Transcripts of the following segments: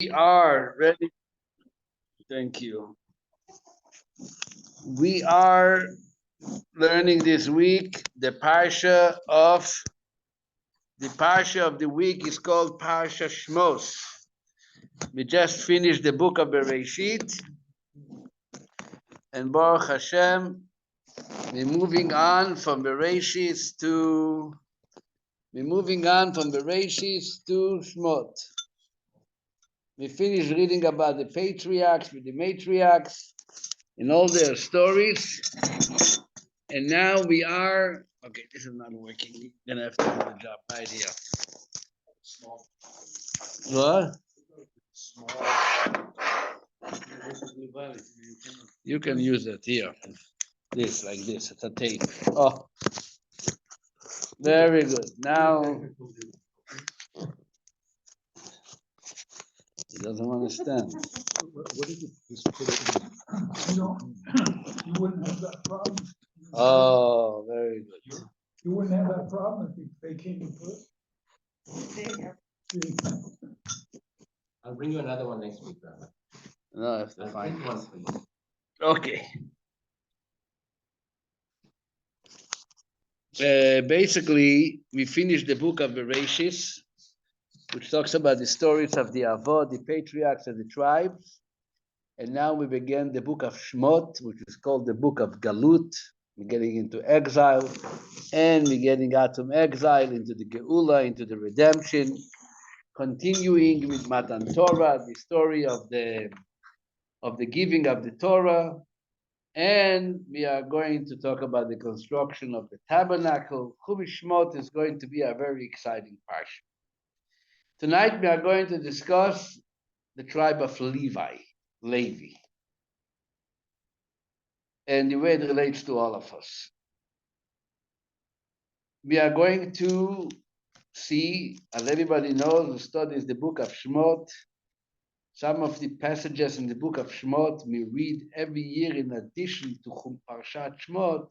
We are ready. Thank you. We are learning this week the Parsha of the week is called Parsha Shmos. We just finished the book of Bereshit, and Baruch Hashem, we're moving on from Bereshit to Shemot. We finished reading about the patriarchs with the matriarchs and all their stories. And now we are, okay, this is not working. You're gonna have to do the job right here. Small. What? Small. You can use it here. This, like this, it's a tape. Oh, very good. Now, he doesn't understand. What did you just put it in? You wouldn't have that problem. Oh, very good. You wouldn't have that problem if they came to put. I'll bring you another one next week, Rabbi. No, I have to find one for you. Okay. Basically, we finished the book of Bereshit, which talks about the stories of the Avot, the patriarchs, and the tribes. And now we begin the book of Shemot, which is called the book of Galut. We're getting into exile, and we're getting out from exile into the Geula, into the redemption. Continuing with Matan Torah, the story of the giving of the Torah, and we are going to talk about the construction of the tabernacle. Chumash Shemot is going to be a very exciting parsha. Tonight we are going to discuss the tribe of Levi, and the way it relates to all of us. We are going to see, as everybody knows who studies the book of Shemot, some of the passages in the book of Shemot we read every year in addition to Parshat Shemot,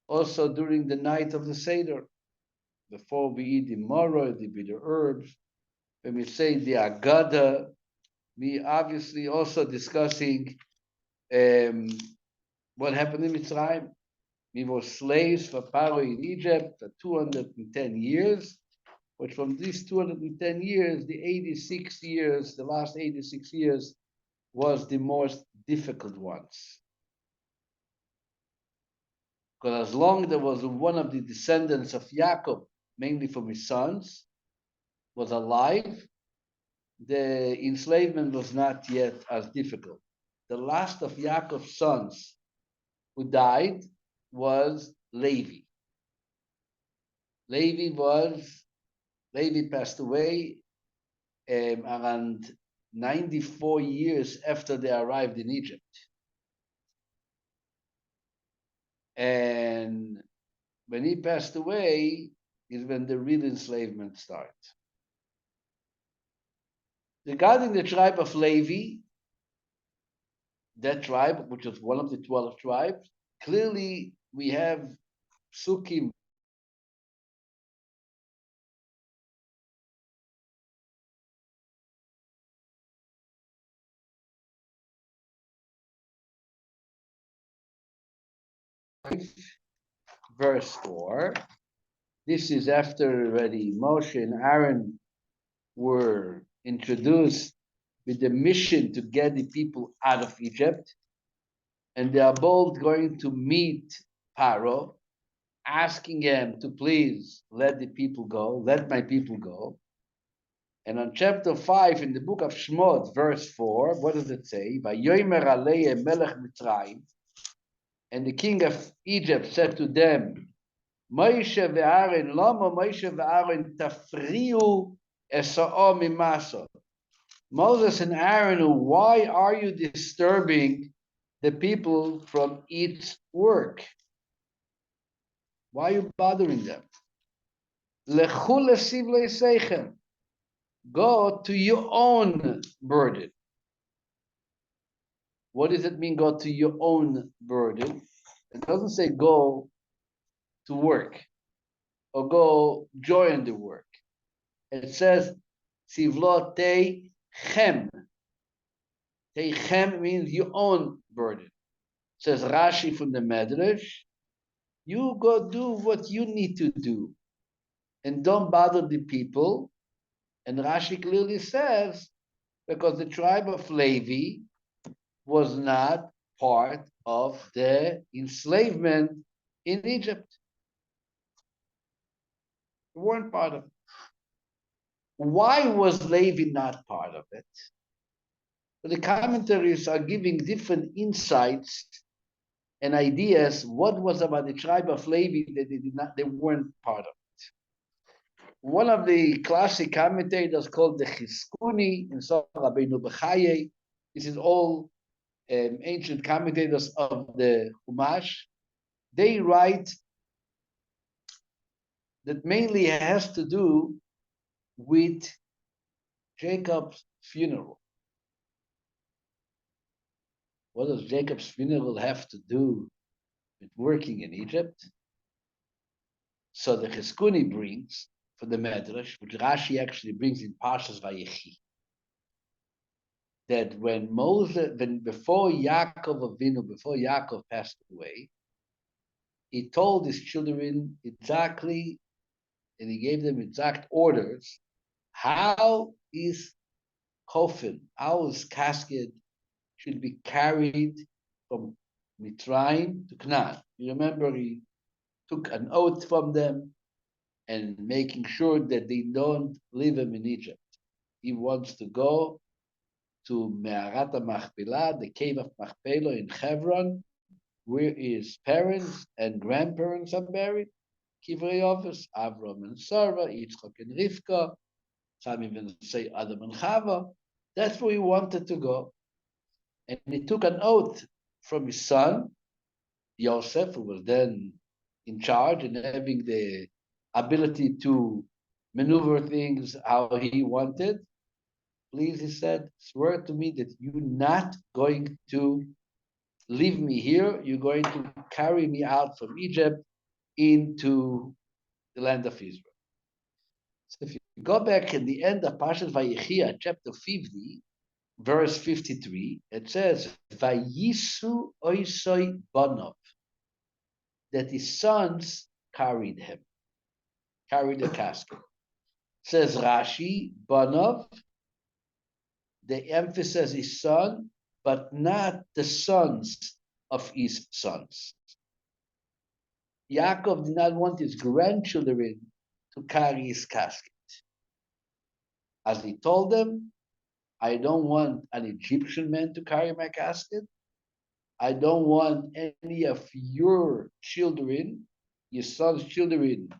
also during the night of the Seder. Before we eat the maror, the bitter herbs, when we say the Agada, we obviously also discussing what happened in Mitzrayim. We were slaves for Pharaoh in Egypt for 210 years, but from these 210 years, the last 86 years was the most difficult ones. Because as long as there was one of the descendants of Jacob, mainly from his sons, was alive, the enslavement was not yet as difficult. The last of Jacob's sons who died was Levi. Levi passed away around 94 years after they arrived in Egypt. And when he passed away is when the real enslavement starts. Regarding the tribe of Levi, that tribe, which is one of the 12 tribes, clearly we have psukim verse 4. This is after already Moshe and Aaron were introduced with the mission to get the people out of Egypt. And they are both going to meet Pharaoh, asking him to please let my people go. And on chapter 5 in the book of Shemot, verse 4, what does it say? Vayomer Aleim Melech Mitzrayim. And the king of Egypt said to them, Moshe ve'Aaron, lama Moshe ve'Aaron tafriu esa'o mimaso. Moses and Aaron, why are you disturbing the people from its work? Why are you bothering them? Lechu lesiv le'seichem. Go to your own burden. What does it mean, go to your own burden? It doesn't say go to work or go join the work. It says, Sivlotei chem. Teichem means your own burden. Says Rashi from the Medrash, you go do what you need to do and don't bother the people. And Rashi clearly says, because the tribe of Levi was not part of the enslavement in Egypt. They weren't part of it. Why was Levi not part of it? Well, the commentaries are giving different insights and ideas. What was about the tribe of Levi that they weren't part of? One of the classic commentators called the Chizkuni in Sof Rabbeinu Bechaye. This is all ancient commentators of the Chumash. They write that mainly has to do with Jacob's funeral. What does Jacob's funeral have to do with working in Egypt? So the Chizkuni brings for the Medrash, which Rashi actually brings in Parshas Vayechi, that when before Yaakov passed away, he told his children exactly, and he gave them exact orders how his coffin, how his casket should be carried from Mitzrayim to Canaan. You remember he took an oath from them and making sure that they don't leave him in Egypt. He wants to go to Me'arat Machpelah, the cave of Machpelah in Hebron, where his parents and grandparents are buried. Kivrei Avos, Avram and Sarah, Yitzchak and Rivka, some even say Adam and Chava. That's where he wanted to go. And he took an oath from his son, Yosef, who was then in charge and having the ability to maneuver things how he wanted. Please, he said, swear to me that you're not going to leave me here. You're going to carry me out from Egypt into the land of Israel. So if you go back at the end of Parshat Vayechi, chapter 50, verse 53, it says, Vayisu oisoi banov, that his sons carried him, carried the casket. Says Rashi, banov, the emphasis is son, but not the sons of his sons. Yaakov did not want his grandchildren to carry his casket. As he told them, I don't want an Egyptian man to carry my casket. I don't want any of your children, your son's children,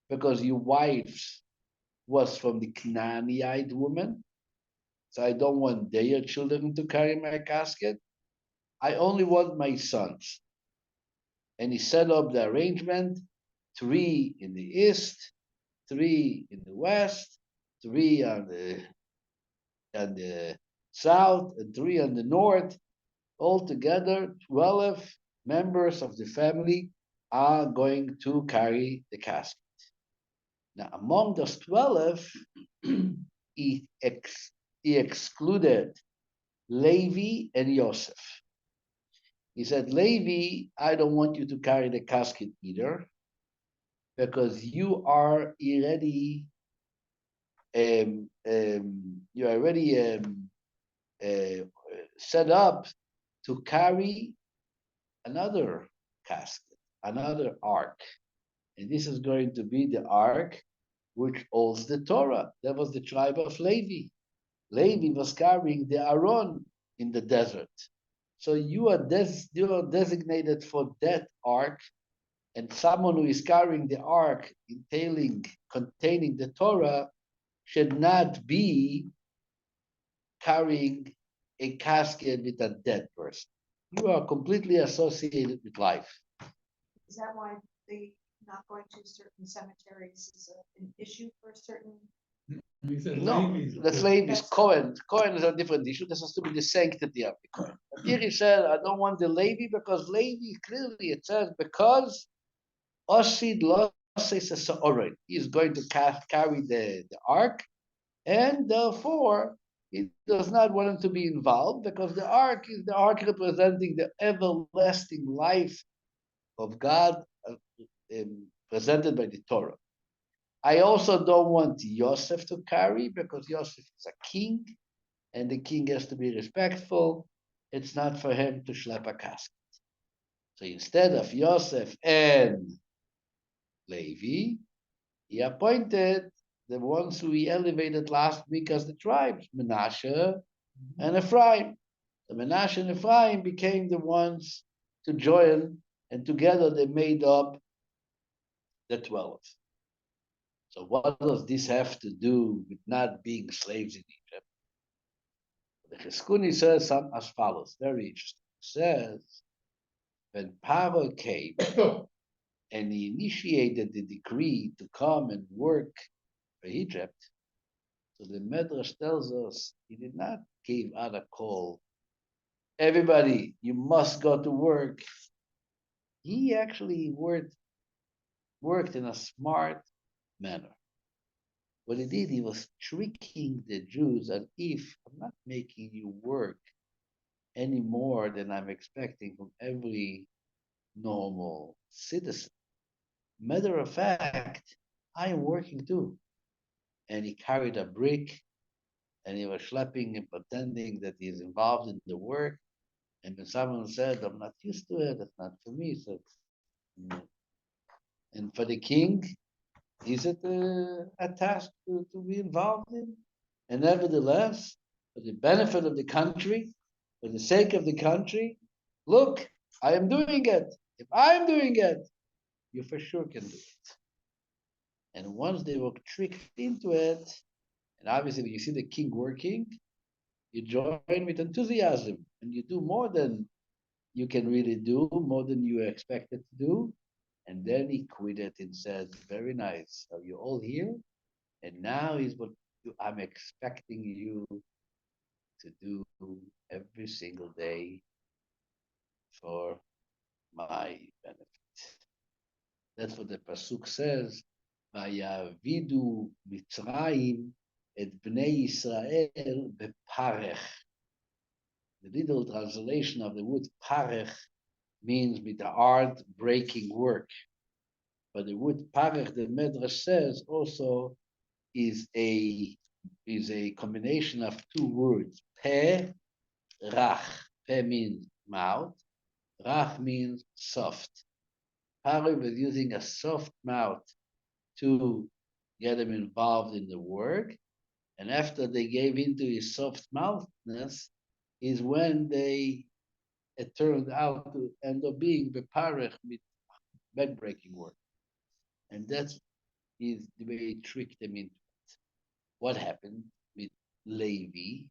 because your wives was from the Canaanite woman. So I don't want their children to carry my casket. I only want my sons. And he set up the arrangement, 3 in the east, 3 in the west, 3 on the south, and 3 on the north. Altogether, 12 members of the family are going to carry the casket. Now, among those 12, he excluded Levi and Yosef. He said, Levi, I don't want you to carry the casket either, because you are already set up to carry another casket, another ark. And this is going to be the ark which holds the Torah. That was the tribe of Levi. Levi was carrying the Aaron in the desert. So you are designated for that ark, and someone who is carrying the ark containing the Torah should not be carrying a casket with a dead person. You are completely associated with life. Is that why the not going to certain cemeteries is an issue for certain? No, that's Levi's Cohen. Cohen is a different issue. This has to be the sanctity of the Cohen. But here he said, I don't want the Levi because Levi, clearly it says, because Osid Losses Sa'orin, he is going to carry the ark, and therefore He does not want him to be involved because the ark is the ark representing the everlasting life of God presented by the Torah. I also don't want Yosef to carry because Yosef is a king and the king has to be respectful. It's not for him to schlep a casket. So instead of Yosef and Levi, he appointed the ones who he elevated last week as the tribes, Menashe and Ephraim. The Menashe and Ephraim became the ones to join, and together they made up the 12. So what does this have to do with not being slaves in Egypt? The Chizkuni says something as follows, very interesting. He says, when Paro came and he initiated the decree to come and work for Egypt, so the Medrash tells us he did not give out a call, everybody, you must go to work. He actually worked in a smart manner. What he did, he was tricking the Jews as if I'm not making you work any more than I'm expecting from every normal citizen. Matter of fact, I am working too. And he carried a brick and he was schlepping and pretending that he is involved in the work. And when someone said, I'm not used to it, it's not for me, so no. And for the king, is it a task to be involved in? And nevertheless, for the benefit of the country, for the sake of the country, look, I am doing it. If I am doing it, you for sure can do it. And once they were tricked into it, and obviously when you see the king working, you join with enthusiasm and you do more than you can really do, more than you expected to do. And then he quit it and said, very nice. Are you all here? And now is what I'm expecting you to do every single day for my benefit. That's what the Pasuk says. Vayavidu Mitzrayim et Bnei Yisrael beparech. The literal translation of the word parech means with the art breaking work. But the word parech, the Medrash says, also is a combination of two words. Pe, rach. Pe means mouth. Rach means soft. Paro was using a soft mouth to get him involved in the work. And after they gave into his soft mouthness, is when it turned out to end up being beparech with backbreaking work. And that's is the way he tricked them into it. What happened with Levi?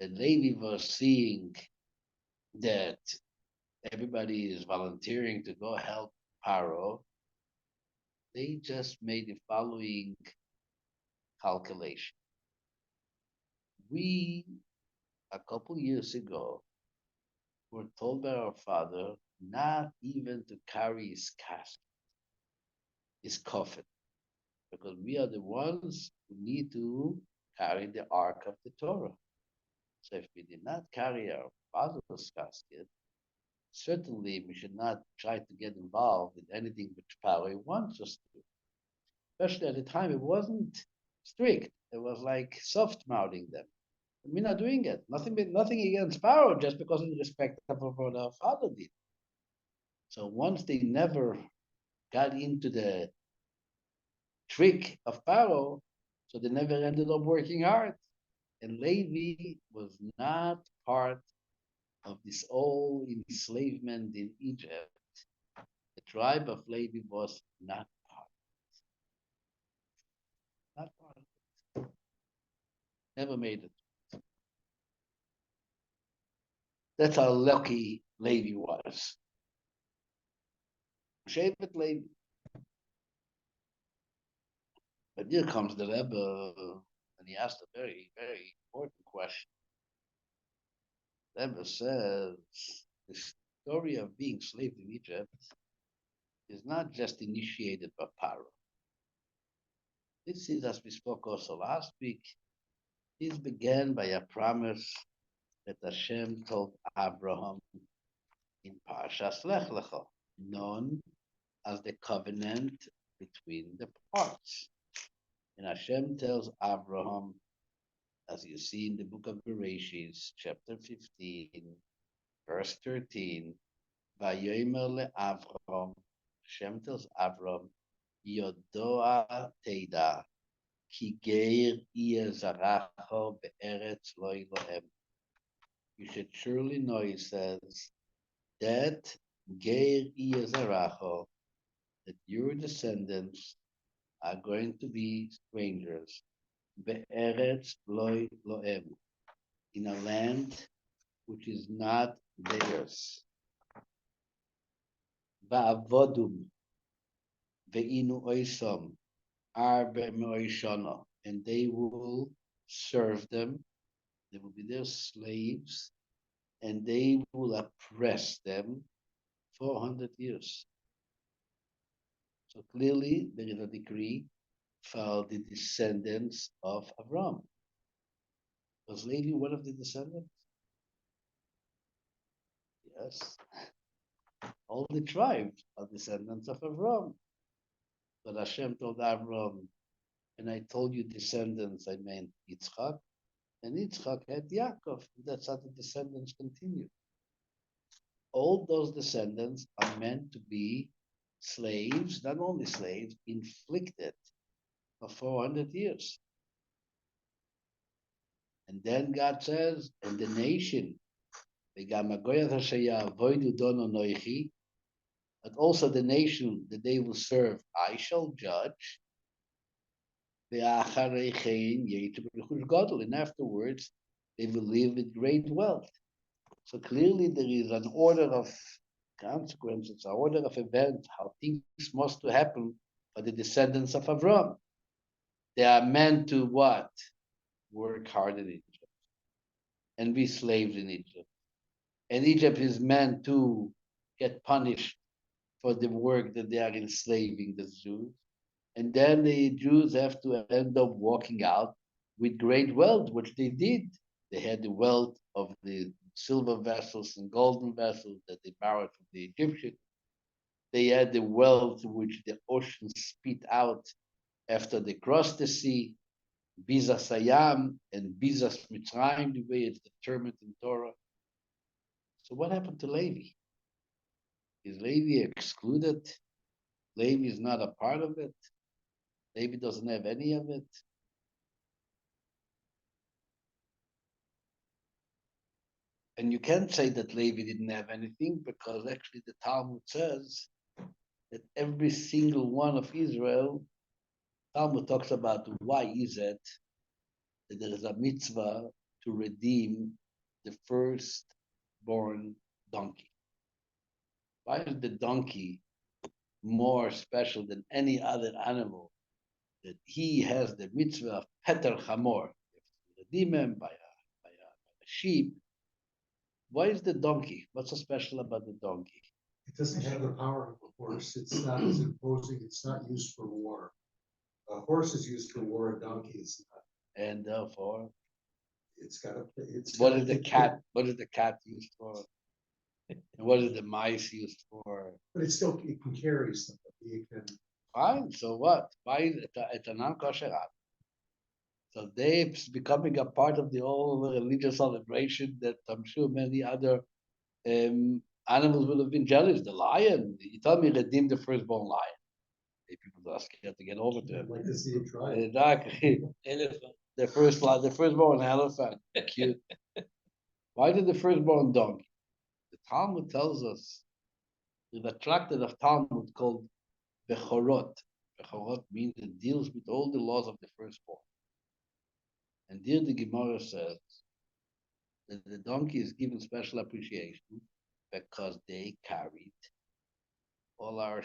And Levi was seeing that everybody is volunteering to go help Paro. They just made the following calculation. We, a couple years ago, were told by our father not even to carry his casket, his coffin, because we are the ones who need to carry the Ark of the Torah. So if we did not carry our father's casket, certainly we should not try to get involved in anything which Paro wants us to do. Especially at the time, it wasn't strict. It was like soft mouthing them. We're not doing it. Nothing against Paro, just because in respect of what our father did. So once they never got into the trick of Paro, so they never ended up working hard. And Levi was not part of this whole enslavement in Egypt. The tribe of Levi was not part. Not part of it. Never made it. That's how lucky Levi was. Shevet Levi. But here comes the Rebbe, and he asked a very, very important question. The Rebbe says the story of being slave in Egypt is not just initiated by Paro. This is, as we spoke also last week, This began by a promise that Hashem told Abraham in Parsha Lech Lecha, known as the covenant between the parts. And Hashem tells Abraham, as you see in the book of Bereshit, chapter 15, verse 13, Vayomer leAvraham, Hashem tells Abraham, Yodoa Teida, Ki Geir Zaracho be'eretz lo Elohem. You should surely know, he says, that Geir Zaracho, that your descendants are going to be strangers, be'eretz lo Elohem, in a land which is not theirs. Va'avodum ve'inu oisom arbe me'oishana, and they will serve them. They will be their slaves, and they will oppress them 400 years. So clearly, there is a decree for the descendants of Avram. Was Levi one of the descendants? Yes. All the tribes are descendants of Avram. But Hashem told Avram, and I told you descendants, I meant Yitzchak, and Yitzchak had Yaakov. That's how the descendants continue. All those descendants are meant to be slaves, not only slaves, inflicted for 400 years. And then God says, and the nation, but also the nation that they will serve, I shall judge. And afterwards, they will live with great wealth. So clearly there is an order of consequences, an order of events, how things must to happen for the descendants of Avram. They are meant to what? Work hard in Egypt and be slaves in Egypt. And Egypt is meant to get punished for the work that they are enslaving the Jews. And then the Jews have to end up walking out with great wealth, which they did. They had the wealth of the silver vessels and golden vessels that they borrowed from the Egyptians. They had the wealth which the ocean spit out after they crossed the sea, Bizas Hayam and Bizas Mitzrayim, the way it's determined in Torah. So what happened to Levi? Is Levi excluded? Levi is not a part of it. Levi doesn't have any of it. And you can't say that Levi didn't have anything, because actually the Talmud says that every single one of Israel, Talmud talks about why is it that there is a mitzvah to redeem the firstborn donkey. Why is the donkey more special than any other animal? That he has the mitzvah of Peter Chamor, redeem him by a sheep. Why is the donkey? What's so special about the donkey? It doesn't have the power of a horse. It's not as imposing. It's not used for war. A horse is used for war. A donkey is not. And therefore, It's got a. It's what got is the a- cat? What is the cat used for? And what is the mice used for? But it still it can carry something. It can. Fine. So what? Why is it a non-kosher animal? So they're becoming a part of the whole religious celebration that I'm sure many other animals would have been jealous. The lion. You tell me redeem the firstborn lion. People are scared to get over to him. I'd like to see it try. Exactly. Elephant. The firstborn elephant. Cute. Why did the firstborn donkey? The Talmud tells us there's a tractate of Talmud called Bechorot. Bechorot means it deals with all the laws of the firstborn. And there the Gemara says that the donkey is given special appreciation because they carried all our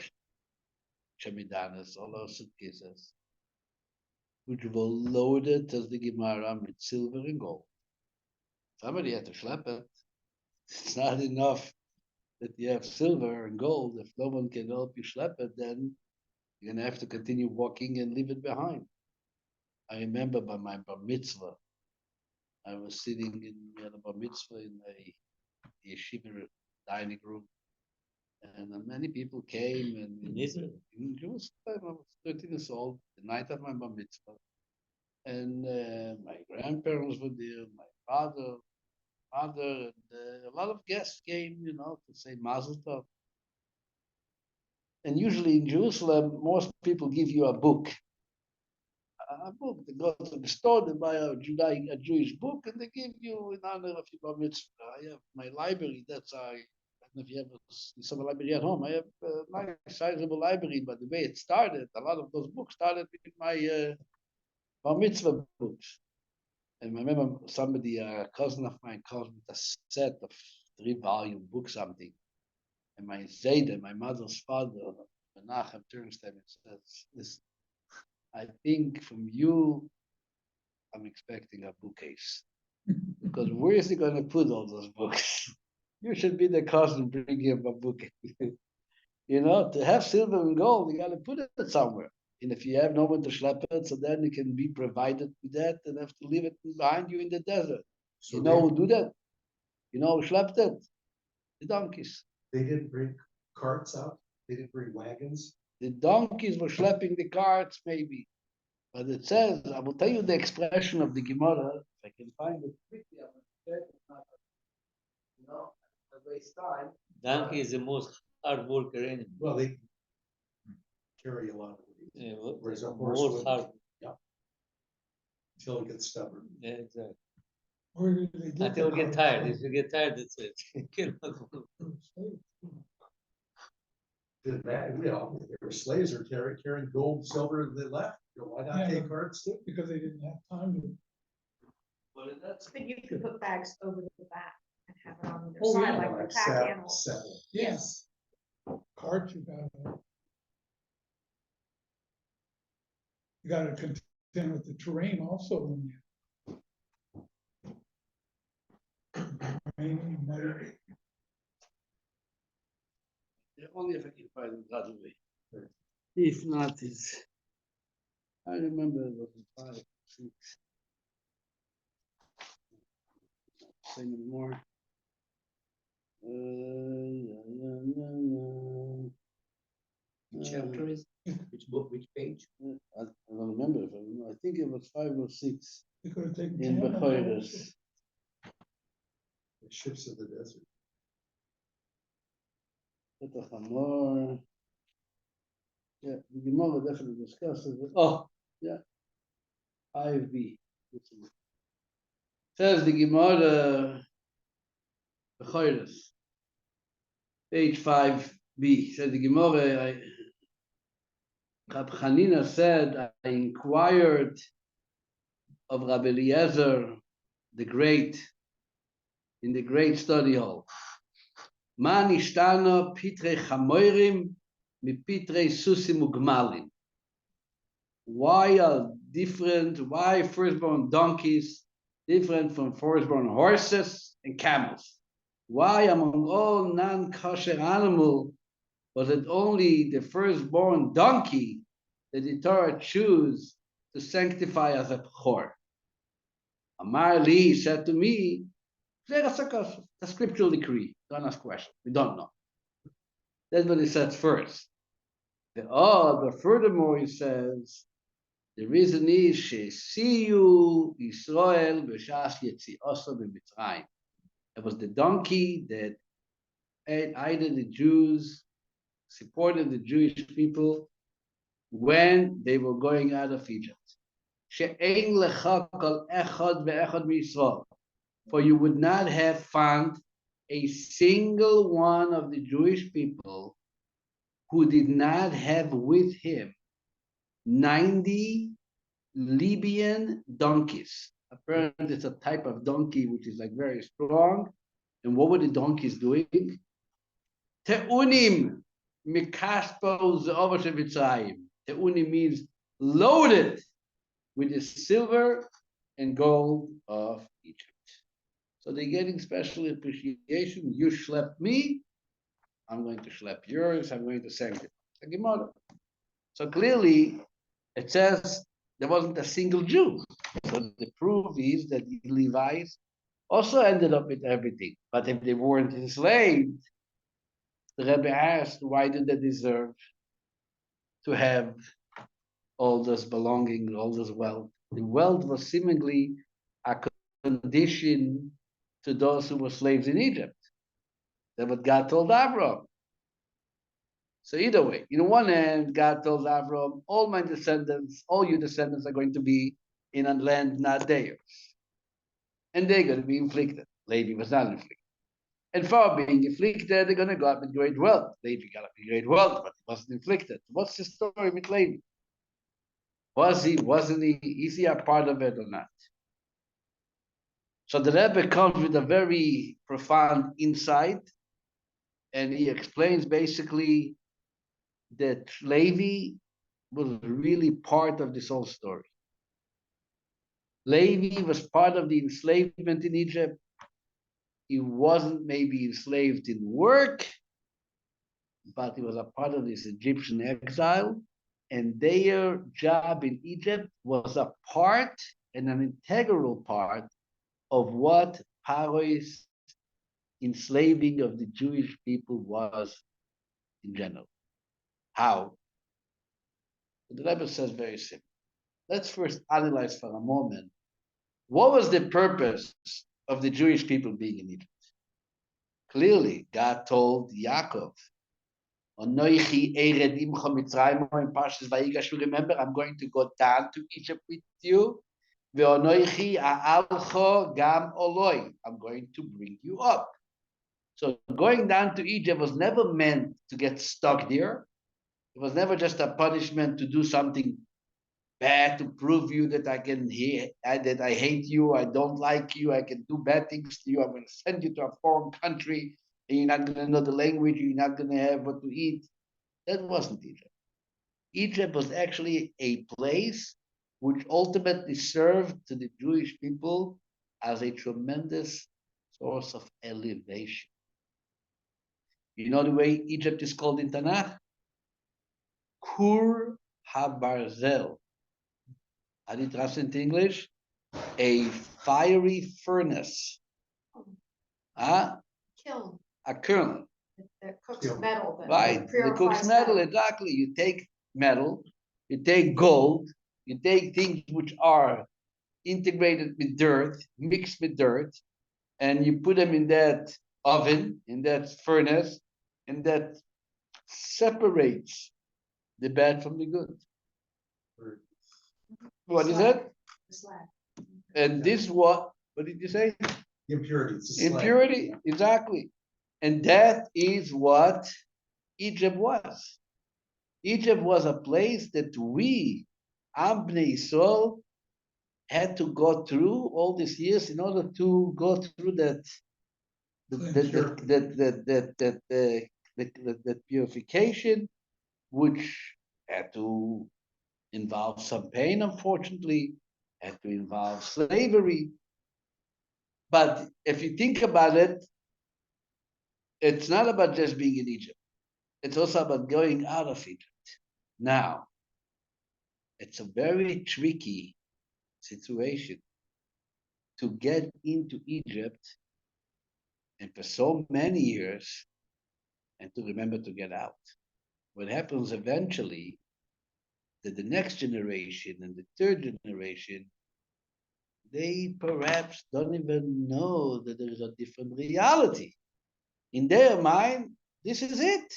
chemidanas, all our suitcases, which were loaded, as the Gemara, with silver and gold. Somebody had to schlep it. It's not enough that you have silver and gold. If no one can help you schlep it, then you're going to have to continue walking and leave it behind. I remember by my bar mitzvah, I was sitting in the bar mitzvah in a yeshiva dining room, and many people came. And In Israel? in Jerusalem, I was 13 years old, the night of my bar mitzvah, and my grandparents were there, my father, and a lot of guests came, to say Mazel Tov. And usually in Jerusalem, most people give you a book. A book. They go to the store, they buy a Jewish book, and they give you in honor of your bar mitzvah. I have my library. I don't know if you have a library at home. I have a nice sizable library, but the way it started, a lot of those books started with my bar mitzvah books. And I remember somebody, a cousin of mine, called me a set of 3-volume books, something. And my Zayda, my mother's father, Menachem, turns to him and says, listen, I think from you, I'm expecting a bookcase. Because where is he going to put all those books? You should be the cousin, bring him a bookcase. To have silver and gold, you got to put it somewhere. And if you have no one to schlep it, so then you can be provided with that and have to leave it behind you in the desert. So Who do that? Who schlepped it? The donkeys. they didn't bring carts out, they didn't bring wagons. The donkeys were schlepping the carts, maybe. But it says, I will tell you the expression of the Gemara, if I can find it quickly, I'm going to I waste time. Donkey is the most hard worker animal. Well, they carry a lot of weight. Yeah, Whereas a horse most wouldn't. hard. Until it gets stubborn. Yeah, exactly. Where did they get Until the we get carts tired. from? If you get tired, that's it. You cannot move. Did that, they were slaves or carrying gold, silver, they left. Why not Yeah. take carts too? Because they didn't have time to. But you could put bags over the back and have it on their Oh, side, yeah, like the pack animals. Settle. Yes. Cart, you gotta contend with the terrain also when you. Rainy, muddy. Yeah, only if I can find it that way. If not, I remember it was 5, 6. Say anymore. Which chapter is it? Which book, which page? I don't remember. I think it was 5 or 6 They could have taken. in camels Bechoros. also. The ships of the desert. Hamor. Yeah, the Gemara definitely discusses it. Oh, yeah. 5b. Says the Gemara, Bechoros, page 5b. Says the Gemara, Rab Chanina said, I inquired of Rabbi Eliezer, the great, in the great study hall. Man ishtana pitre chamoirim mi pitre susim ugmalim. Why are firstborn donkeys different from firstborn horses and camels? Why among all non-kosher animals was it only the firstborn donkey that the Torah chose to sanctify as a bchor? Amar Li said to me, that's a scriptural decree. Don't ask questions. We don't know. That's what he says first. But furthermore, he says, the reason is Shesiyu Israel b'shas yetziasa b'Mitzrayim. It was the donkey that aided the Jews, supported the Jewish people when they were going out of Egypt. She'ein lecha kol echad ve'echad miYisrael. For you would not have found a single one of the Jewish people who did not have with him 90 Libyan donkeys. Apparently, it's a type of donkey which is like very strong. And what were the donkeys doing? Te'unim mikaspo ze'ova shevitzayim. Te'unim means loaded with the silver and gold of Egypt. So they're getting special appreciation. You schlep me, I'm going to schlep yours, I'm going to sanctify the Gemara. So clearly, it says there wasn't a single Jew. So the proof is that the Levites also ended up with everything. But if they weren't enslaved, the Rebbe asked, why did they deserve to have all this belonging, all this wealth? The wealth was seemingly a condition to those who were slaves in Egypt. That's what God told Abraham. So either way, in one hand, God told Abraham, all my descendants, all your descendants are going to be in a land not theirs. And they're going to be inflicted. Levi was not inflicted. And for being inflicted, they're going to go up with great wealth. Levi got up with great wealth, but he wasn't inflicted. What's the story with Levi? Wasn't he, is he a part of it or not? So the Rebbe comes with a very profound insight, and he explains basically that Levi was really part of this whole story. Levi was part of the enslavement in Egypt. He wasn't maybe enslaved in work, but he was a part of this Egyptian exile. And their job in Egypt was a part and an integral part of what Paro's enslaving of the Jewish people was in general. How? The Rebbe says very simple. Let's first analyze for a moment, what was the purpose of the Jewish people being in Egypt? Clearly, God told Yaakov, "Onoichi ered imcha Mitzrayim," in Parshas Vayigash, remember, I'm going to go down to Egypt with you. Ve'onoichi a'alcho gam oloi, I'm going to bring you up. So going down to Egypt was never meant to get stuck there. It was never just a punishment to do something bad to prove you that I can that I hate you, I don't like you, I can do bad things to you. I'm going to send you to a foreign country, and you're not going to know the language. You're not going to have what to eat. That wasn't Egypt. Egypt was actually a place which ultimately served to the Jewish people as a tremendous source of elevation. You know the way Egypt is called in Tanakh? Kur HaBarzel. How do you translate into English? A fiery furnace. Kiln A kiln. that cooks metal. That Right. The cooks purifies metal, exactly. You take metal, you take gold, you take things which are integrated with dirt, mixed with dirt, and you put them in that oven, in that furnace, and that separates the bad from the good. What is that? The slag. And this what did you say? Impurities. Impurity, exactly. And that is what Egypt was. Egypt was a place that we, Abnei Yisrael, had to go through all these years in order to go through that purification, which had to involve some pain, unfortunately, had to involve slavery. But if you think about it, it's not about just being in Egypt. It's also about going out of Egypt. Now, it's a very tricky situation to get into Egypt and for so many years and to remember to get out. What happens eventually that the next generation and the third generation, they perhaps don't even know that there is a different reality. In their mind, this is it.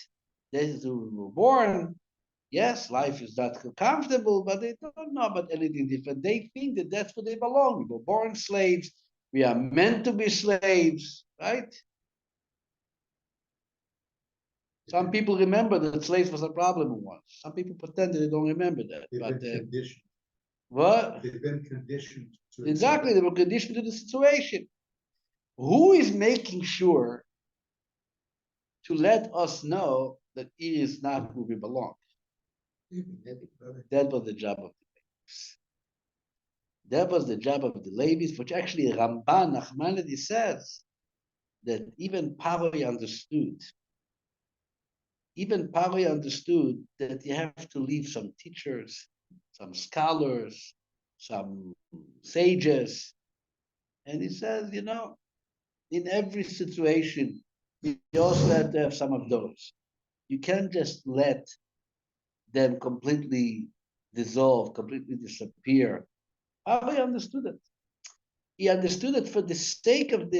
They were born. Yes, life is not comfortable, but they don't know about anything different. They think that that's where they belong. We were born slaves. We are meant to be slaves, right? Some people remember that slaves was a problem once. Some people pretend that they don't remember that. They've But been conditioned. what? They've been conditioned to Exactly, they were conditioned to the situation. Who is making sure to let us know that it is not who we belong? That was the job of the Levites. That was the job of the Levites, which actually Ramban Nachmanides says that even Paroi understood. Even Paroi understood that you have to leave some teachers, some scholars, some sages. And he says, in every situation, you also have to have some of those. You can't just let them completely dissolve, completely disappear. How he understood it? He understood it for the sake of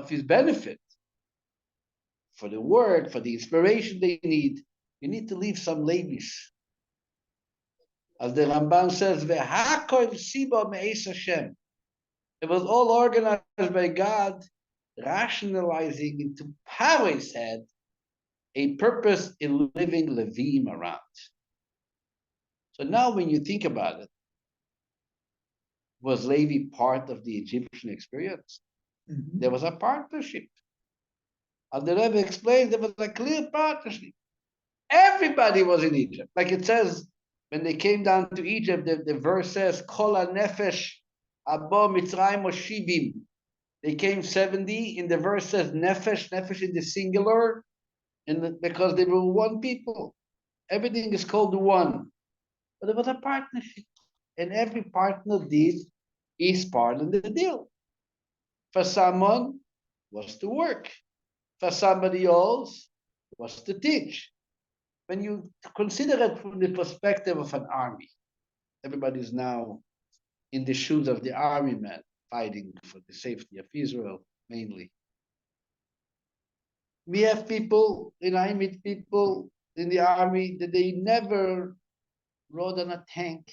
his benefit, for the work, for the inspiration they need. You need to leave some levish. As the Ramban says, "V'hakol siba me'es Hashem." It was all organized by God, rationalizing into Parai's head a purpose in living Levim around. So now when you think about it, was Levi part of the Egyptian experience? Mhm. There was a partnership. As the Rebbe explained, there was a clear partnership. Everybody was in Egypt. Like it says, when they came down to Egypt, the verse says, Kol nefesh abo mitzrayim oshivim. They came 70. In the verse says nefesh, nefesh in the singular, because they were one people. Everything is called one. But there was a partnership. And every partner did his part in the deal. For someone was to work. For somebody else was to teach. When you consider it from the perspective of an army, everybody's now in the shoes of the army men fighting for the safety of Israel, mainly. We have people, I meet people in the army that they never rode on a tank.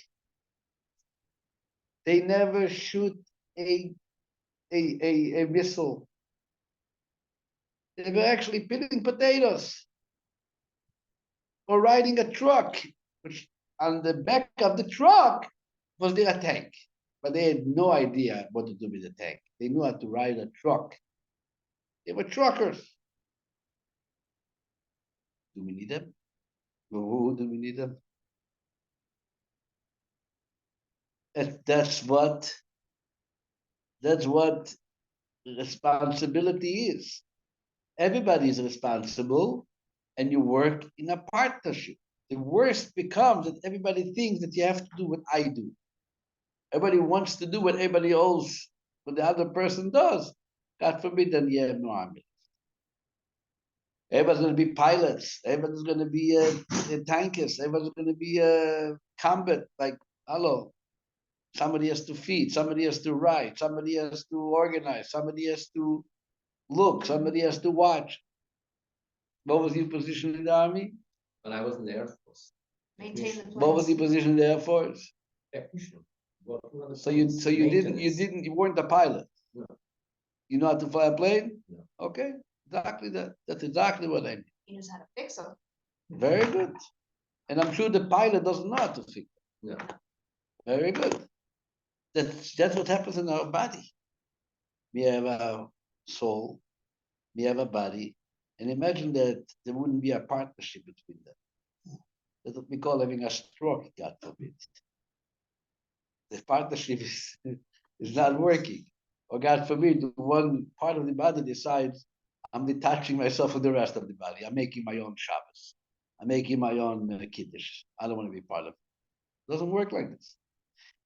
They never shoot a missile. They were actually peeling potatoes or riding a truck, which on the back of the truck was there a tank. But they had no idea what to do with the tank. They knew how to ride a truck. They were truckers. Do we need them? Who do we need them? That's what responsibility is. Everybody is responsible, and you work in a partnership. The worst becomes that everybody thinks that you have to do what I do. Everybody wants to do what everybody else, what the other person does. God forbid, then you have no army. Everybody's going to be pilots. Everybody's going to be tankers. Everybody's going to be combat. Like, hello, somebody has to feed. Somebody has to write. Somebody has to organize. Somebody has to look. Somebody has to watch. What was your position in the army? When I was in the Air Force. Maintain the What was your place. position in the Air Force? Technician. Working on the So you planes, didn't you weren't a pilot. No. You know how to fly a plane? No. Okay, exactly that. That's exactly what I mean. He knows how to fix them. Very good. And I'm sure the pilot doesn't know how to fix it. No. Very good. That's what happens in our body. We have a soul, we have a body, and imagine that there wouldn't be a partnership between them. That's what we call having a stroke, God forbid. The partnership is not working. Or God forbid, one part of the body decides, I'm detaching myself from the rest of the body. I'm making my own Shabbos. I'm making my own Kiddush. I don't want to be part of it. It doesn't work like this.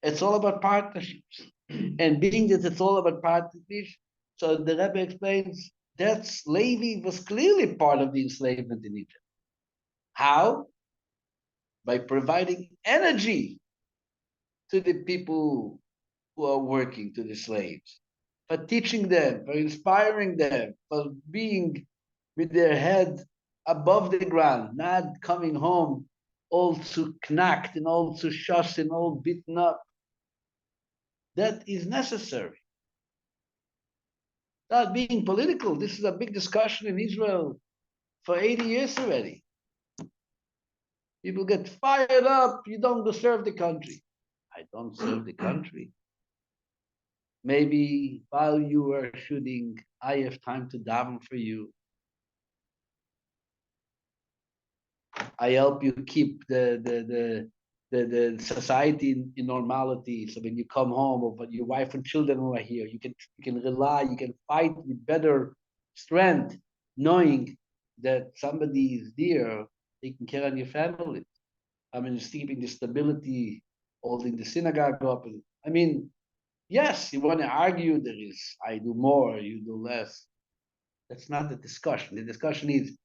It's all about partnerships. And being that it's all about partnerships, so the Rebbe explains that Levi was clearly part of the enslavement in Egypt. How? By providing energy to the people who are working, to the slaves, for teaching them, for inspiring them, for being with their head above the ground, not coming home all too knacked and all too shushed and all beaten up. That is necessary. Not being political. This is a big discussion in Israel for 80 years already. People get fired up. You don't deserve the country. I don't serve the country. Maybe while you are shooting, I have time to daven for you. I help you keep the society in normality. So when you come home, or when your wife and children are here, you can rely, you can fight with better strength, knowing that somebody is there taking care of your family. I mean, keeping the stability holding the synagogue up. And I mean, yes, you want to argue there is, I do more, you do less. That's not the discussion. The discussion is,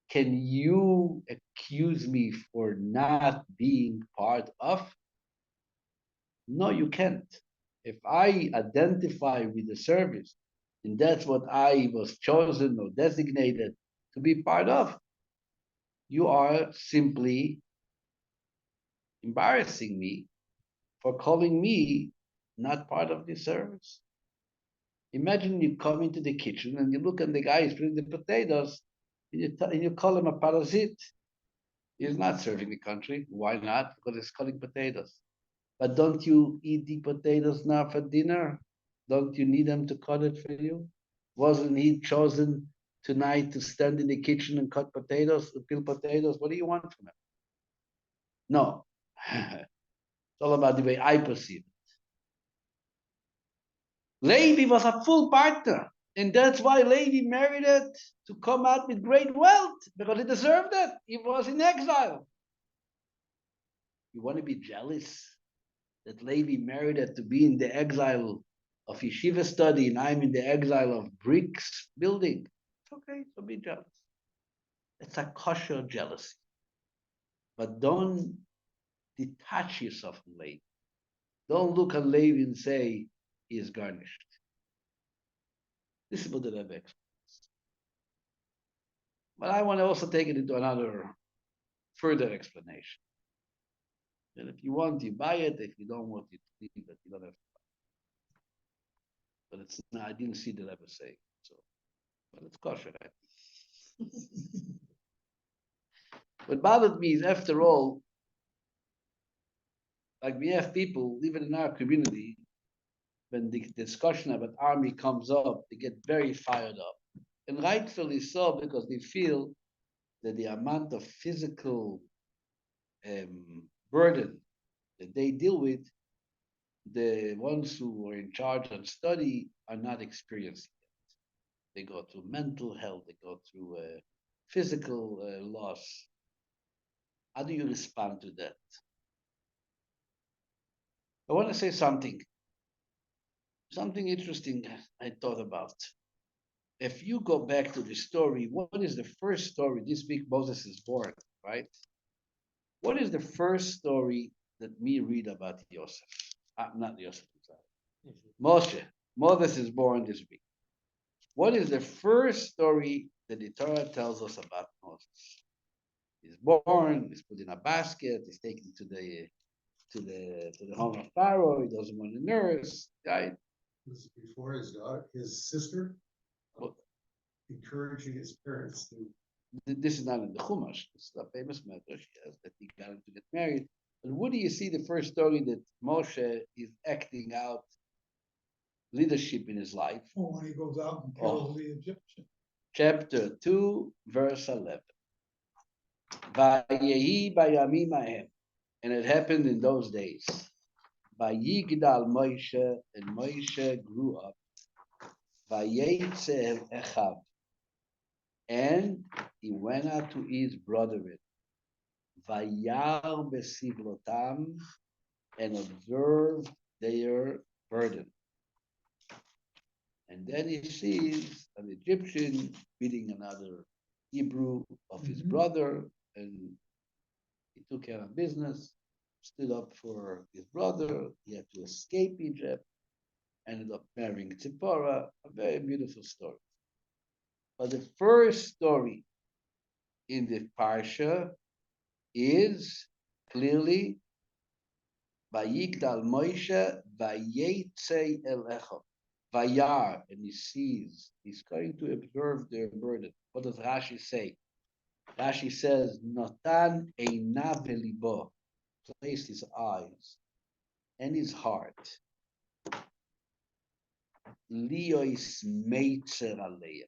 can you accuse me for not being part of? No, you can't. If I identify with the service, and that's what I was chosen or designated to be part of, you are simply embarrassing me for calling me not part of the service. Imagine you come into the kitchen and you look at the guy who's putting the potatoes, and you call him a parasite. He's not serving the country. Why not? Because he's cutting potatoes. But don't you eat the potatoes now for dinner? Don't you need him to cut it for you? Wasn't he chosen tonight to stand in the kitchen and cut potatoes, peel potatoes? What do you want from him? No. It's all about the way I perceive it. Levi was a full partner, and that's why Levi married it to come out with great wealth, because he deserved it. He was in exile. You want to be jealous that Levi married it to be in the exile of yeshiva study, and I'm in the exile of bricks building? It's okay, so be jealous. It's a kosher jealousy. But don't detach yourself from Levi. Don't look at Levi and say he is garnished. This is what the Rebbe explains. But I want to also take it into another further explanation. And if you want, you buy it. If you don't want, you leave it. You don't have to buy it. But it's not, I didn't see the Rebbe say so. But it's kosher, right? What bothered me is, after all, like we have people, even in our community, when the discussion about army comes up, they get very fired up. And rightfully so, because they feel that the amount of physical burden that they deal with, the ones who are in charge and study are not experiencing it. They go through mental health, they go through physical loss. How do you respond to that? I want to say something interesting I thought about. If you go back to the story, what is the first story? This week Moses is born, right? What is the first story that we read about Yosef? Not Yosef, sorry. Moshe. Moses is born this week. What is the first story that the Torah tells us about Moses? He's born, he's put in a basket, he's taken to the home of Pharaoh, he doesn't want to nurse, right? This is before his daughter, his sister, Well, encouraging his parents to. This is not in the Chumash. It's a famous medrash, yes, that he got him to get married. But where do you see the first story that Moshe is acting out leadership in his life? Oh, when he goes out and kills the Egyptian. Chapter 2, verse 11. Vayehi bayamim hahem. And it happened in those days. Vayigdal Moshe, and Moshe grew up. Vayetze Echav, and he went out to his brethren. Vayar besivlotam, and observed their burden. And then he sees an Egyptian beating another Hebrew of his brother, and he took care of business, stood up for his brother. He had to escape Egypt, ended up marrying Tzipporah, a very beautiful story. But the first story in the Parsha is clearly Vayigdal Moshe Vayetze El Echav. Vayar, and he sees, he's going to observe their burden. What does Rashi say? Rashi says, Natan einav velibo, placed his eyes and his heart. Liois meitzer aleya,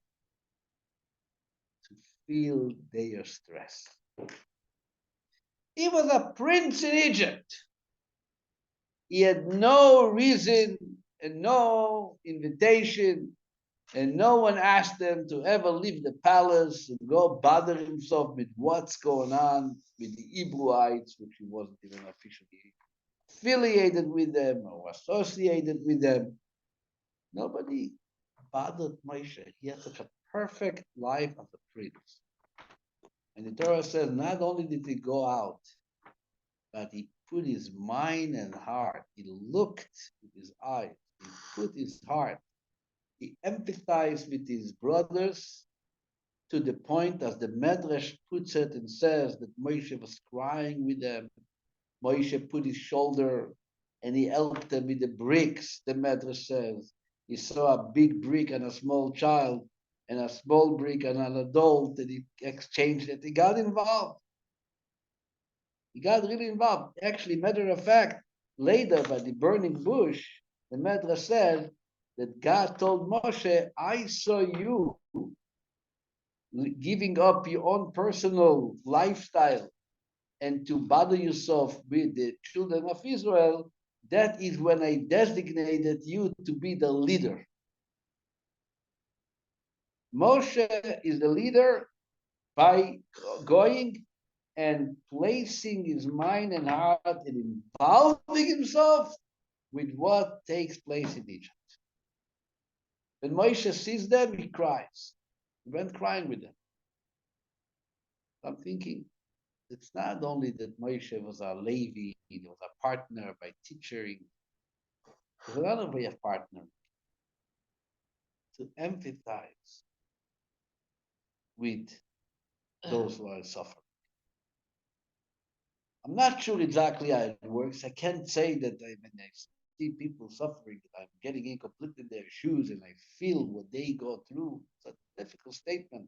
to feel their stress. He was a prince in Egypt. He had no reason and no invitation, and no one asked him to ever leave the palace and go bother himself with what's going on with the Hebrewites, which he wasn't even officially affiliated with them or associated with them. Nobody bothered Moshe. He had such a perfect life of a prince. And the Torah says not only did he go out, but he put his mind and heart. He looked with his eyes. He put his heart. He empathized with his brothers to the point, as the Medrash puts it and says, that Moshe was crying with them. Moshe put his shoulder and he helped them with the bricks, the Medrash says. He saw a big brick and a small child and a small brick and an adult, and he exchanged it. He got involved. He got really involved. Actually, matter of fact, later by the burning bush, the Medrash said that God told Moshe, I saw you giving up your own personal lifestyle and to bother yourself with the children of Israel. That is when I designated you to be the leader. Moshe is the leader by going and placing his mind and heart and involving himself with what takes place in Egypt. When Moshe sees them, he cries. He went crying with them. I'm thinking, it's not only that Moshe was a Levi, he was a partner by teaching. There's another way of partnering, to empathize with those who are suffering. I'm not sure exactly how it works. I can't say that when I see people suffering, that I'm getting in completely their shoes and I feel what they go through. It's a difficult statement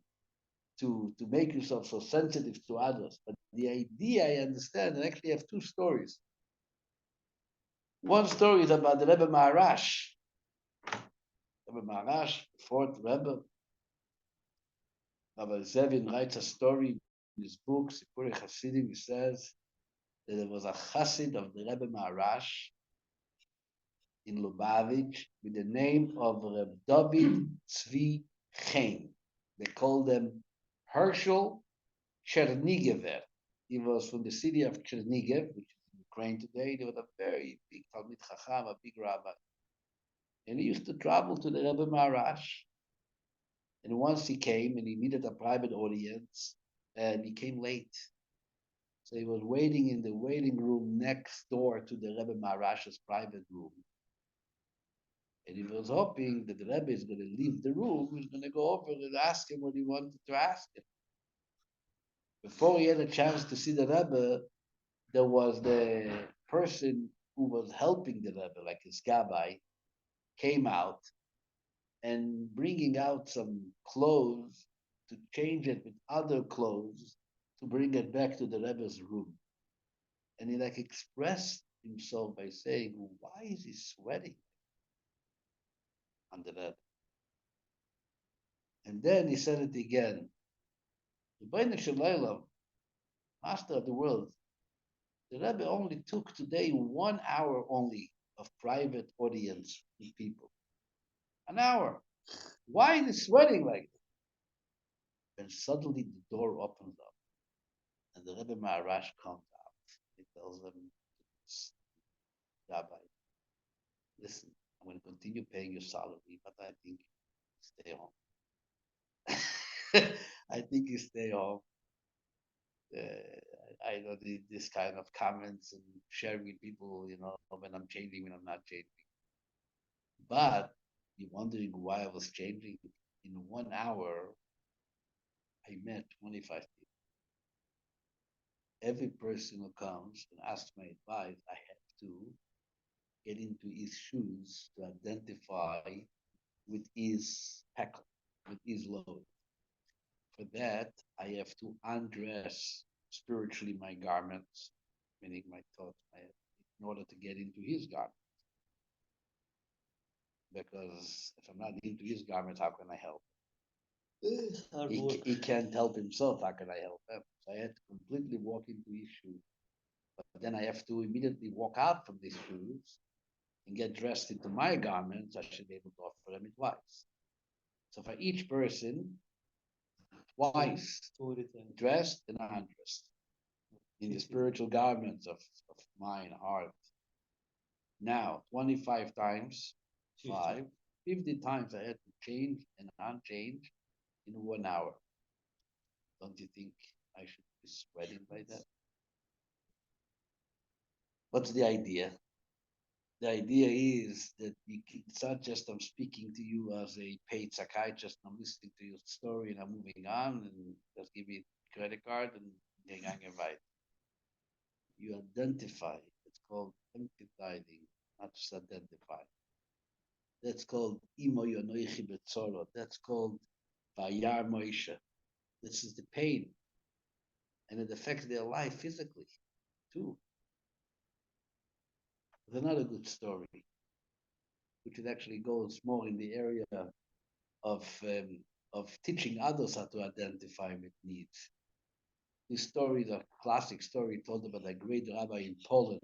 to make yourself so sensitive to others. But the idea I understand, and actually I have two stories. One story is about the Rebbe Maharash. Rebbe Maharash, fourth Rebbe. Rabbi Zevin writes a story in his book, Sipurei Hasidim. He says that there was a Chassid of the Rebbe Maharash in Lubavitch with the name of Reb David Tzvi Chaim. They called him Herschel Chernigever. He was from the city of Chernigev, which is in Ukraine today. He was a very big Talmid Chacham, a big rabbi. And he used to travel to the Rebbe Maharash. And once he came and he needed a private audience, and he came late. So he was waiting in the waiting room next door to the Rebbe Maharash's private room. And he was hoping that the Rebbe is going to leave the room, he's going to go over and ask him what he wanted to ask him. Before he had a chance to see the Rebbe, there was the person who was helping the Rebbe, like his gabbai, came out and bringing out some clothes to change it with other clothes to bring it back to the Rebbe's room. And he like expressed himself by saying, why is he sweating on the Rebbe? And then he said it again. Rebbeinu Shalom, Master of the world, the Rebbe only took today 1 hour only of private audience with people. An hour. Why is he sweating like that? And suddenly the door opens up and the Rebbe Maharash comes out. He tells them, Rabbi, listen, I'm going to continue paying your salary, but I think you stay home. I think you stay home. I don't need this kind of comments and sharing with people, when I'm changing, when I'm not changing. But you're wondering why I was changing. In 1 hour, I met 25 people. Every person who comes and asks my advice, I have to get into his shoes to identify with his peckle, with his load. For that, I have to undress spiritually my garments, meaning my thoughts, in order to get into his garments. Because if I'm not into his garments, how can I help? He can't help himself. How can I help him? So I had to completely walk into his shoes. But then I have to immediately walk out from these shoes and get dressed into my garments. I should be able to offer them twice. So for each person, twice, dressed and undressed in the spiritual garments of mind, heart, Now, 25 times 5, 50 times I had to change and unchange in 1 hour. Don't you think I should be sweating by that? What's the idea? The idea is that it's not just I'm speaking to you as a paid psychiatrist, I'm listening to your story and I'm moving on and just give me a credit card and gegangen weiter. You identify. It's called empathizing, not just identify. That's called imo yonoichi betzoro. That's called vayar Moshe. This is the pain, and it affects their life physically too. There's another good story, which it actually goes more in the area of teaching others how to identify with needs. This story is a classic story told about a great rabbi in Poland.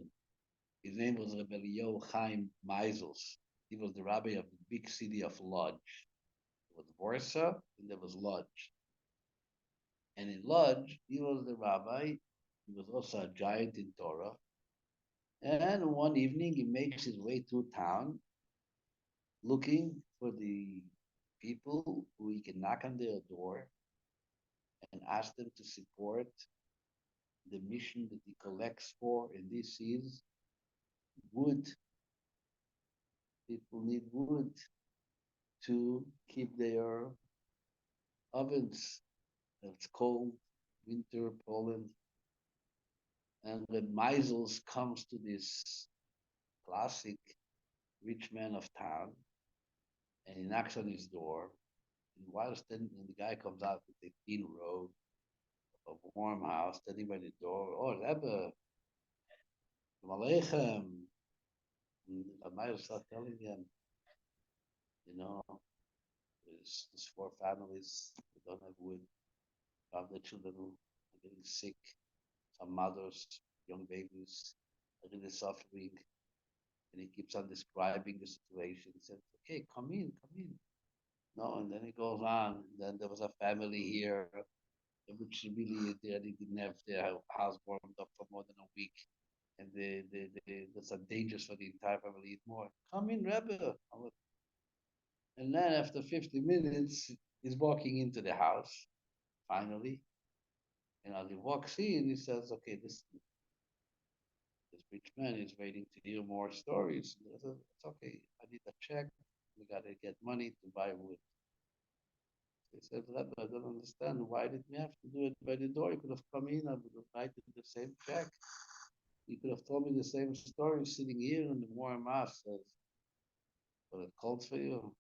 His name was Rabbi Chaim Meisels. He was the rabbi of the big city of Lodz. There was Warsaw and there was Lodz. And in Lodz, he was the rabbi. He was also a giant in Torah. And one evening, he makes his way through town looking for the people who he can knock on their door and ask them to support the mission that he collects for. And this is wood. People need wood to keep their ovens. It's cold, winter, Poland. And when Meisels comes to this classic rich man of town, and he knocks on his door, and while standing, and the guy comes out with a thin robe, a warm house, standing by the door. Oh, Rebbe, Shalom Aleichem. And Meisels start telling him, you know, there's 4 families who don't have wood. Have the children who are getting sick. Some mothers, young babies, are really suffering. And he keeps on describing the situation. He says, okay, come in, come in. No, and then he goes on. And then there was a family here, which really they didn't have their house warmed up for more than a week. And there's a dangerous for the entire family eat more. Come in, Rebbe. And then after 50 minutes, he's walking into the house, finally. And as he walks in, he says, okay, this rich man is waiting to hear more stories. Said, it's okay, I need a check. We got to get money to buy wood. He said, Rabbi, I don't understand. Why did we have to do it by the door? You could have come in, I would have written the same check. You could have told me the same story sitting here in the warm house. Says, but it cold for you.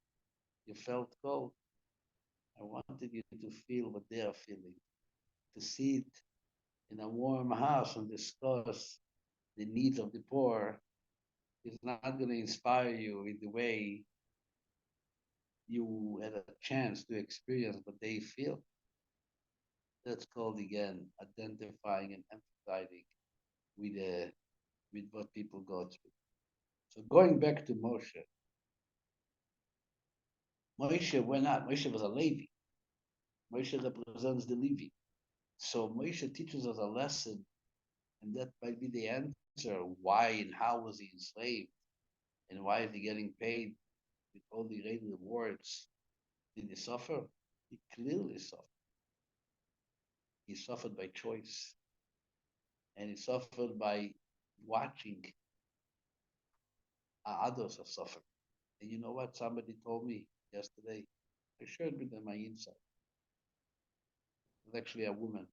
You felt cold. I wanted you to feel what they are feeling. To sit in a warm house and discuss the needs of the poor is not going to inspire you in the way you had a chance to experience what they feel. That's called again identifying and empathizing with what people go through. So going back to Moshe, Moshe went out. Moshe was a Levi. Moshe represents the Levi. So Moshe teaches us a lesson, and that might be the answer. Why and how was he enslaved? And why is he getting paid with all the great rewards? Did he suffer? He clearly suffered. He suffered by choice. And he suffered by watching others are suffering. And you know what? Somebody told me yesterday. I shared with them my insight. It was actually a woman.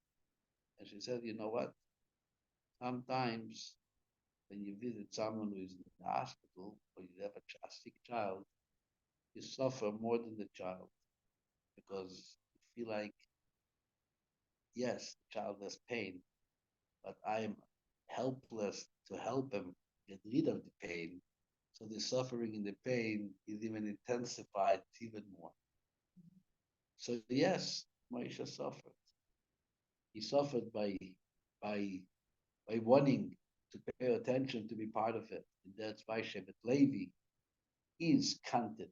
And she said, you know what? Sometimes when you visit someone who is in the hospital or you have a sick child, you suffer more than the child because you feel like, yes, the child has pain, but I am helpless to help him get rid of the pain. So the suffering and the pain is even intensified even more. So yes, Moshe suffered. He suffered by by wanting to pay attention to be part of it. And that's why Shevet Levi is counted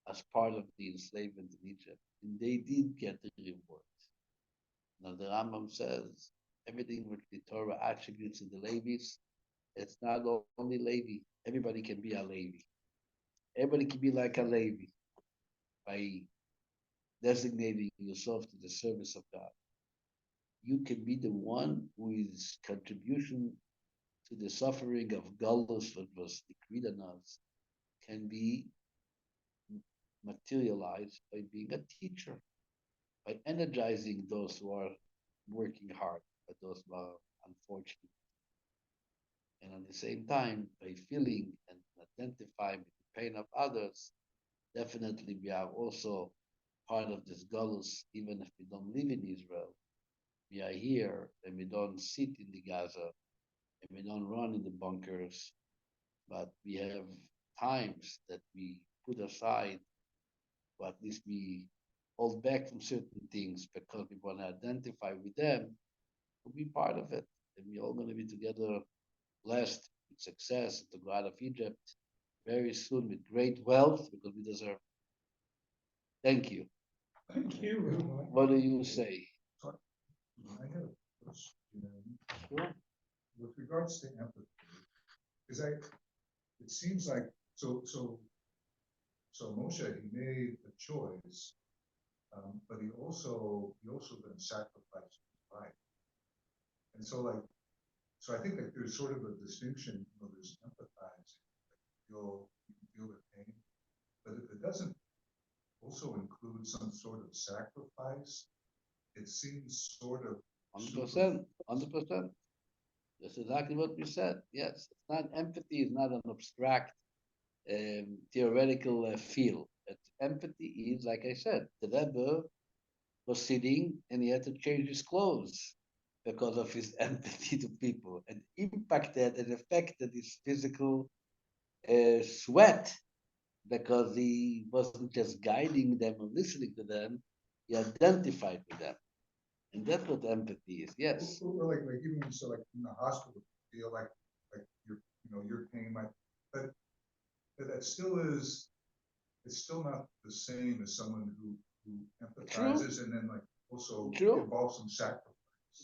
as part of the enslavement in Egypt. And they did get the reward. Now the Rambam says everything which the Torah attributes to the Levites It's not only Levi. Everybody can be a Levi. Everybody can be like a Levi by designating yourself to the service of God. You can be the one who is contribution to the suffering of Galus that was decreed on us can be materialized by being a teacher, by energizing those who are working hard, but those who are unfortunate. And at the same time, by feeling and identifying with the pain of others, definitely we are also part of this Galus, even if we don't live in Israel. We are here and we don't sit in the Gaza and we don't run in the bunkers, but we have times that we put aside, or at least we hold back from certain things because we want to identify with them, to be part of it. And we're all going to be together, blessed with success to go out of Egypt very soon with great wealth because we deserve it. Thank you. Thank you, Rabbi. What do you say? I have a question. Sure. With regards to empathy, because it seems like, so Moshe, he made a choice, but he also then sacrificed his life. And so I think that there's sort of a distinction, there's empathizing, you can feel the pain, but if it doesn't also include some sort of sacrifice, it seems sort of 100%. 100%. That's exactly what we said. Yes, it's not empathy is not an abstract theoretical field. Empathy is, like I said, the Rebbe was sitting and he had to change his clothes because of his empathy to people and impacted and affected his physical sweat because he wasn't just guiding them or listening to them, he identified with them. And that's what empathy is, yes. or like even so like in the hospital, you feel like your pain might, but that still is, it's still not the same as someone who empathizes. True. And then like also True. Involves some sacrifice.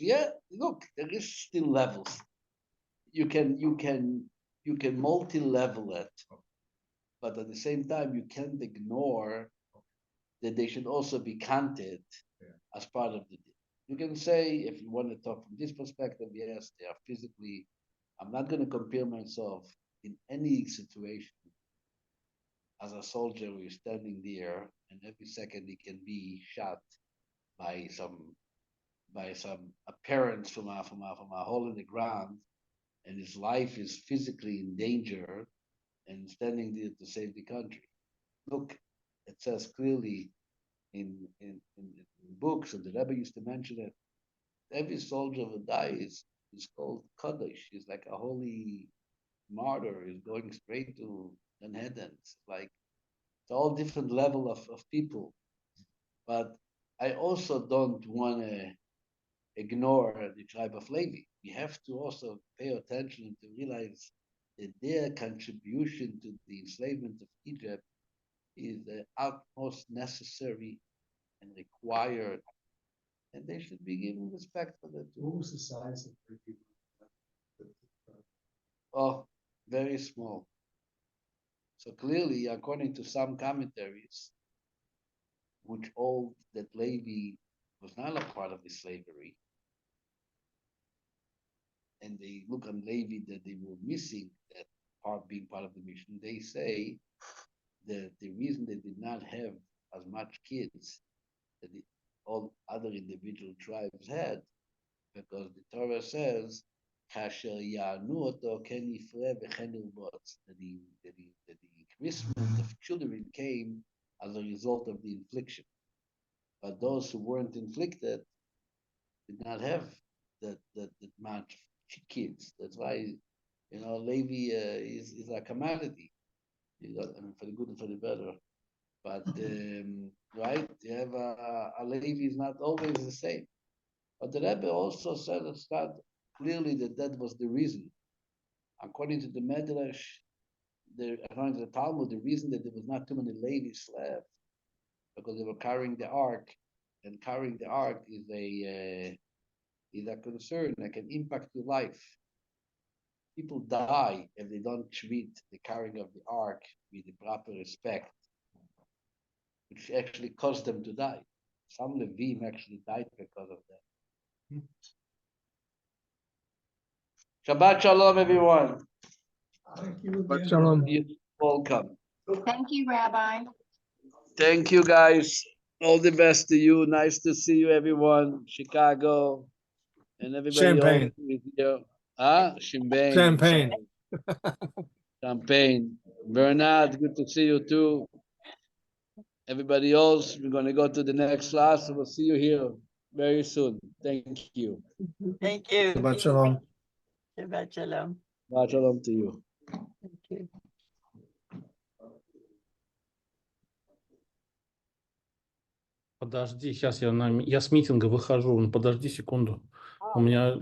Yeah, look, there is still levels. You can multi-level it, but at the same time you can't ignore that they should also be counted as part of the deal. You can say, if you want to talk from this perspective, yes, they are physically. I'm not going to compare myself in any situation as a soldier who is standing there, and every second he can be shot by some appearance from a hole in the ground, and his life is physically in danger, and standing there to save the country. Look, it says clearly in books, and the Rabbi used to mention it. Every soldier who dies is called Kaddish. He's like a holy martyr. He's going straight to Manhattan. It's like it's all different level of people. But I also don't want to ignore the tribe of Levi. We have to also pay attention to realize that their contribution to the enslavement of Egypt is the utmost necessary and required, and they should be given respect for that too. What was the size of the people? Oh, very small. So clearly, according to some commentaries, which hold that Levi was not a part of the slavery, and they look on Levi that they were missing that part being part of the mission, they say that the reason they did not have as much kids that all other individual tribes had, because the Torah says, "Kasher ya'anu oto ken yifre v'chen yirboz," that the increasement of children came as a result of the infliction. But those who weren't inflicted did not have that much kids. That's why, Levi is a commodity. For the good and for the better. But right, you have a Levi is not always the same. But the Rebbe also said it's not clearly that was the reason. According to the Medrash, according to the Talmud, the reason that there was not too many Levites left because they were carrying the ark, and carrying the ark is a concern that can impact your life. people die if they don't treat the carrying of the ark with the proper respect, which actually caused them to die. Some Levim actually died because of that. Shabbat Shalom, everyone. Thank you But again. Shalom. You're welcome. Thank you, Rabbi. Thank you, guys. All the best to you. Nice to see you, everyone. Chicago and everybody else Champagne. who is here. Champagne. Champagne. Champagne. Bernard, good to see you too. Everybody else, we're going to go to the next class. We'll see you here very soon. Thank you. Thank you. Shabbat Shalom. Shabbat shalom. Shabbat Shalom to you. Thank you. Подожди, сейчас я с митинга выхожу. Ну, подожди секунду. У меня